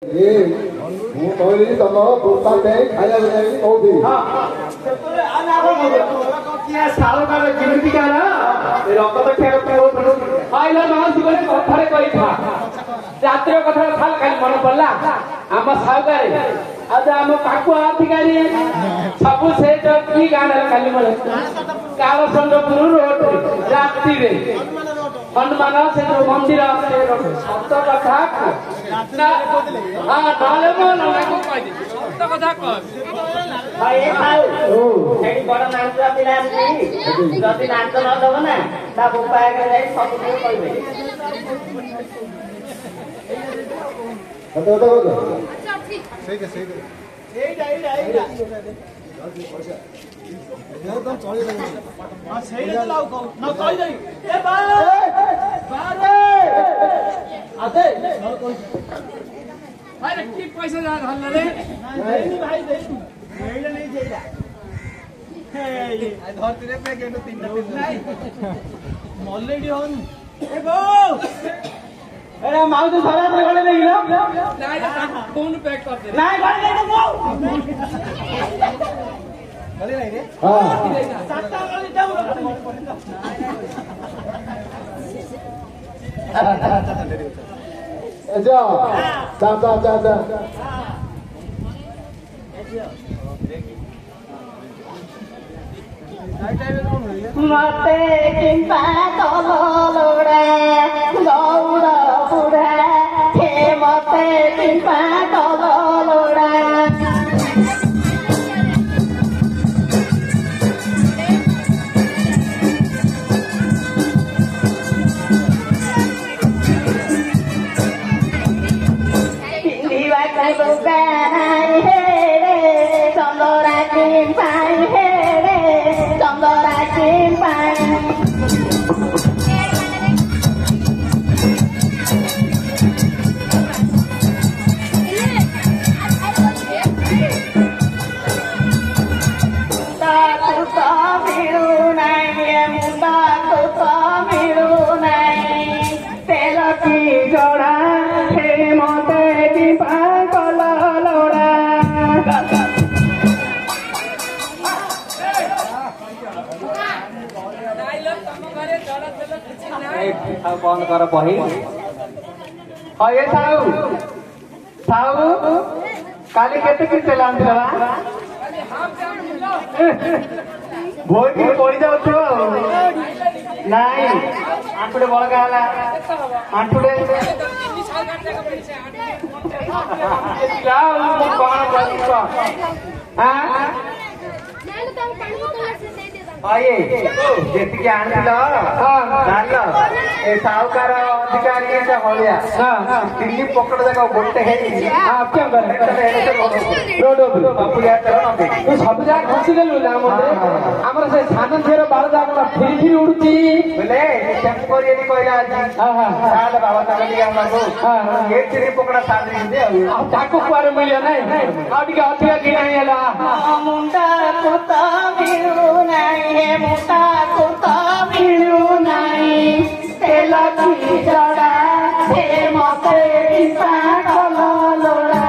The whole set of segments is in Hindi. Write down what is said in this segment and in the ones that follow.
ମୁଁ କହିଲି ତମ ବୋପା ପାଇଁ ଖାଇବାକୁ ଯାଇକି କହୁଥିଲି ସାଳକାର କେମିତିକା ରକ୍ତ ଖାଇଲା ମାଉସୀ ବୋଲି କଥାରେ କହିଥା ରାତିର କଥା ଖାଲି ମନେ ପଡିଲା ଆମ ସାଉକାରେ ଆଉ ଆମ ପାଖୁଆ ଅଧିକାରୀ ସବୁ ସେ କି ଗାଁରେ ଖାଲି ମନେ କାଳଚନ୍ଦ୍ରପୁର ରୋଡରେ ରାତିରେ ହନୁମାନ ସେ ଯୋଉ ମନ୍ଦିର ସତ କଥା ସତ କଥା ବଡ ନାଚ ପିଲା ଯଦି ନାଚ ନ ଦବ ନା ତା ବୋପା ଯାଇ ସବୁ କହିବେ पैसा माउस सारा गले नहीं लो फोन पैक कर दे नहीं गले नहीं तो गले नहीं रे हां सातटा गले जाऊ जा जा जा जा मते किंपा तलोड़ा गौरा बुढ़ा हे मते किंपा तलोड़ा पिंडीवा का दुकान है रे चंदरा किंपा है रे चंदरा किंपा बंद कर बही ये साहू साहू काली केते किते लांदिला भोई की पड़ी जाऊ नहीं आंटुडे बळगा हला आंटुडे जाओ कोन बलिको हां आये जेतिके आनिलो जानो ए साहुकार अधिकारी से हलिया दिल्ली पकड़ जगह गोटे है क्या करे रोड बापू या चलो न तू सब जगह खसी गेलु ना हमर से छान फेर बाल जागला फिर फिर उड़ती बोले टेम्पोरी एनी कहला हां साल बाबा तक लिया हमको ये तिरी पकड़ा साथ दे आ ताको कुआर मिलिया नहीं आडी का हथिया की नहीं हला मुंडा कोता बिरु नहीं है मुंडा कोता बिरु नहीं तेला की जड़ा हे मते किसा कलोड़ा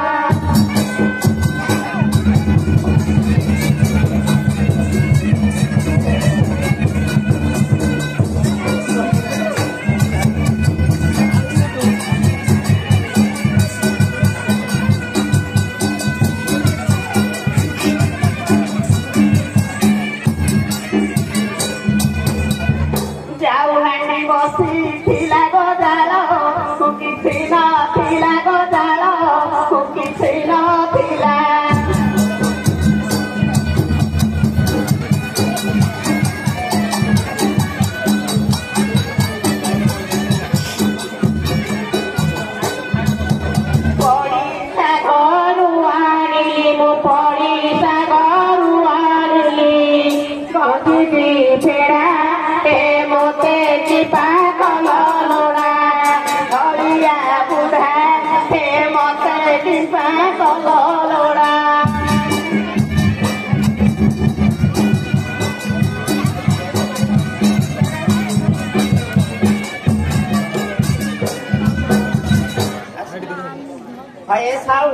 ଭାଇ ସାଉ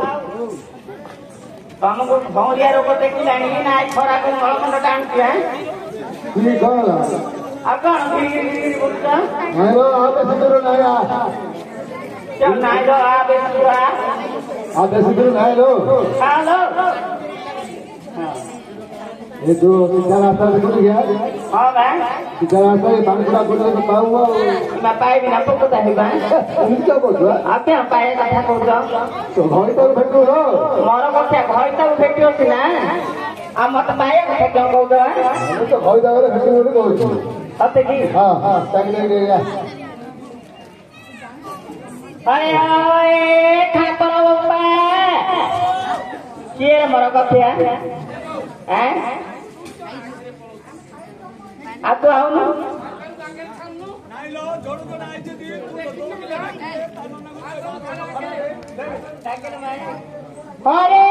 ତମକୁ ଭଉଁରିଆ ରୋଗ ଦେଖିଲାଣି ନା ଖରାକୁ ମଳମଣ୍ଡ ଟାଣୁଛି ତୁଇ କଣ ଆଉ କଣ ଗିରି କରୁଛ ନାଇଁ ର ଆଉ ବେଶୀ ଦୂର ନାଇଁ ନାଇଁ ର ଆ ବେଶୀ ଆଉ ବେଶୀ ଦୂର ନାଇଁ ର ये जो सीधा रास्ता निकल गया हाँ भाई सीधा रास्ता ये बांकुड़ा खोलने को पाऊंगा मैं पाए बिना पकड़ता है भाई क्या बोल रहा आप क्या पाए कथा बोल रहा तो घड़ी तो भेटो रो मोर कथा घड़ी तो भेटियो सी ना आ मत पाए कथा क्यों बोल रहा तो घड़ी दागरे भेटो बोली बोल अते की हां हां टाइम ले गया अरे ओए ठाकुर बाबा के मोर कथा हैं आप तो आओ ना अरे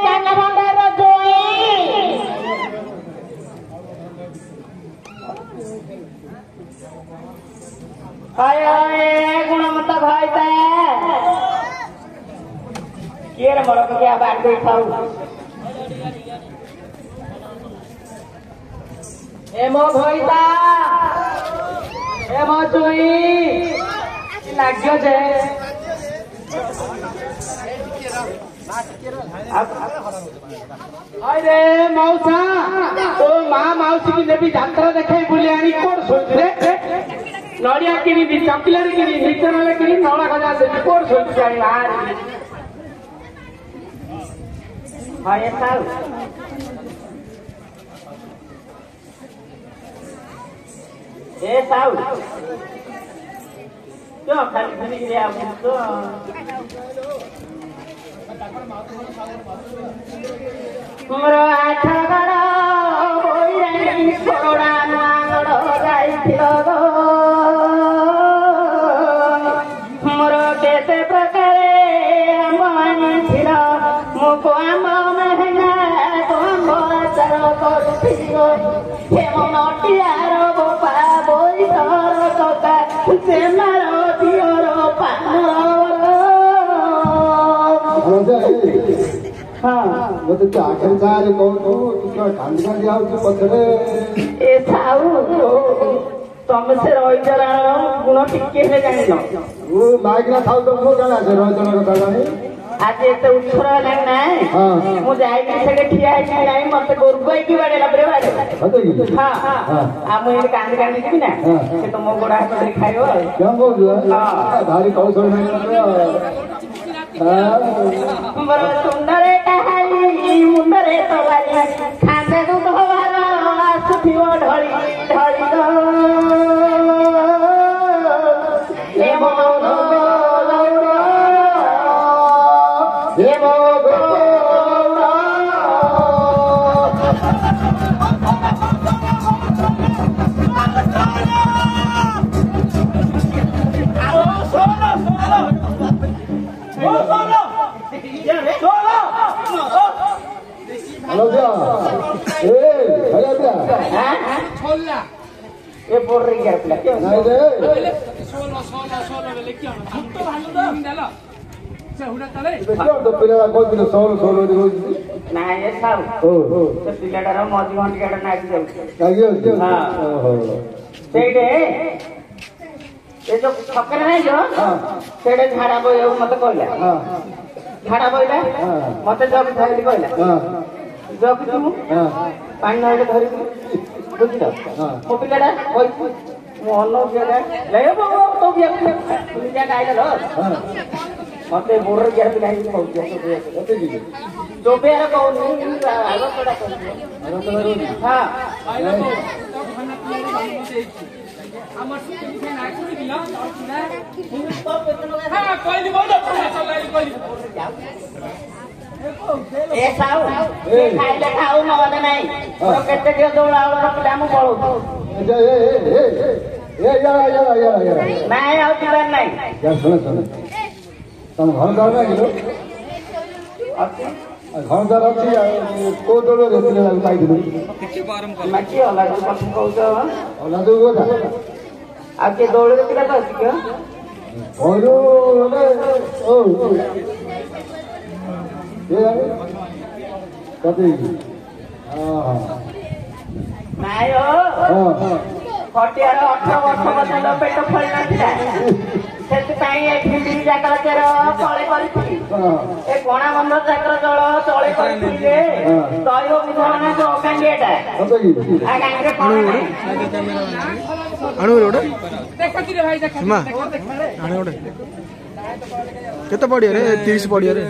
काना भंडार जोई अरे गुणमत भाई ता के रे मोर क्या बात बैठाऊ एमो भइता एमो चुई लाग्यो जे अरे मौसा तो माँ मौसी की नेबी यात्रा देखे बुले आनी कोण सोच रे नड़िया किनी दी चॉकलेट किनी नीचे वाले किनी नौला खजा से कोण सोच जाई यार हाय साल ए साउ क्यों खाली खाली गिरे आप तो मोरो आठ गड़ बोइरानी छोड़ा नागड़ जाइथिलो गो मोरो केते प्रकारे आमानी थिलो मुको आमा महंगा तो चर करुथिलो हे मनटियार बोपा बोई तर कका से मारो दियोर पानर हाँ वो तो आखिर कार कौन तो क्या कांड कर दिया उसके पत्थरे ए साउ तुम से रही जरा गुण टिके है जानी लो वो माइक ना खाओ तो वो क्या है रोज रोज का नहीं आज ये तो उछरा लग ना है हां मुझे आई के सके ठिया है नहीं मत गोरबाई की बारे लबरे बारे बताइए हां हां आ मुझे कांड कांड की ना कि तुम गोड़ा हाथ में खायो क्या बोल रहा है भारी कौन सोच नहीं बर सुंदरे टहाली मुंडरे तवाली खांदे दूध हवारा सुथियो ढळी ढळी गो ए मोनो लौरा ए मोगो हेलो क्या ए भैया क्या छोला ये बोल रही है प्ले क्यों नहीं दे 16 बेले क्यों हम तो भालो तो डालो से हुडा तले क्यों तो पिला कोई दिन 16 देखो ना ये साउ ओ तो पिलाडा रो मौजी घंटी काटा नाच जाऊ आगे हां ओहो सेडे ये जो फकर नहीं जो हां सेडे झाड़ा बोय मत कहला हां झाड़ा बोइला मत जब धैली कहला हां जब तू हां पानी नले धरि बुझिला हां मो पिलाडा कोइ मो अन्न जगा ले बाबा तो बिया तुलिया गाइला लो हां मते बोर गेर पिलाई को बताइए जो बेरा कौन आलो पड़ा को हां আমার সুখে না কি দিলা হ্যাঁ কইলি বলো চলাই কইলি ए साउ ए खाइले खाऊ नवले नाही तो केते के दौड़ावल रखले हम पळो यार नाही आउ दिला नाही सुन तुम घर द्वार ना गिलो घर द्वार अच्छी को दौड़ रेतले लागू पाई दिलु माची होला जो कथि कहउछ होला जो गोदा आके दौड़ रे पिला तो क्यों ओरो ओ कति ନାଇଁ ଖଟିଆର 18 ବର୍ଷ ପର୍ଯ୍ୟନ୍ତ ପେଟ ଫଳି ନଥିଲା ସେଥିପାଇଁ ଏ ଭିଣ୍ଡିରି ଜାଗର ଚେର ତଳେ କରିଥିଲି ଏ କଣା ବନ୍ଧ ଜାଗର ଜଳ ତଳେ କରିଥିଲି ଯେ ଦୈବ ବୁଝାମଣା କାଣ୍ଡିଆଟା ଆ ଗାଁରେ କଣ ଆଣୁ ଗୋଟେ ମା ଆଣୁ ଗୋଟେ କେତେ ପଡିଆ ରେ 30 ପଡିଆ ରେ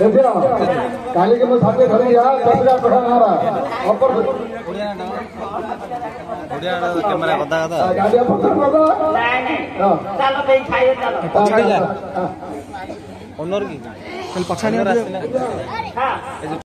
କାଲି କି ମୁଁ ସାଥେ ଧରି ଆ ଦଶଟା ପଢା ମାରା ଅପର ଓଡିଆ କ୍ୟାମେରା କଥା ଗାଡିଆ ପତ୍ର ବାବା ନାଇଁ ନାଇଁ ଚାଲ ଦେଇ ଖାଇବେ ଚାଲ ଛାଇଲା ଅନର କି ପଛାଣିଆ ହଁ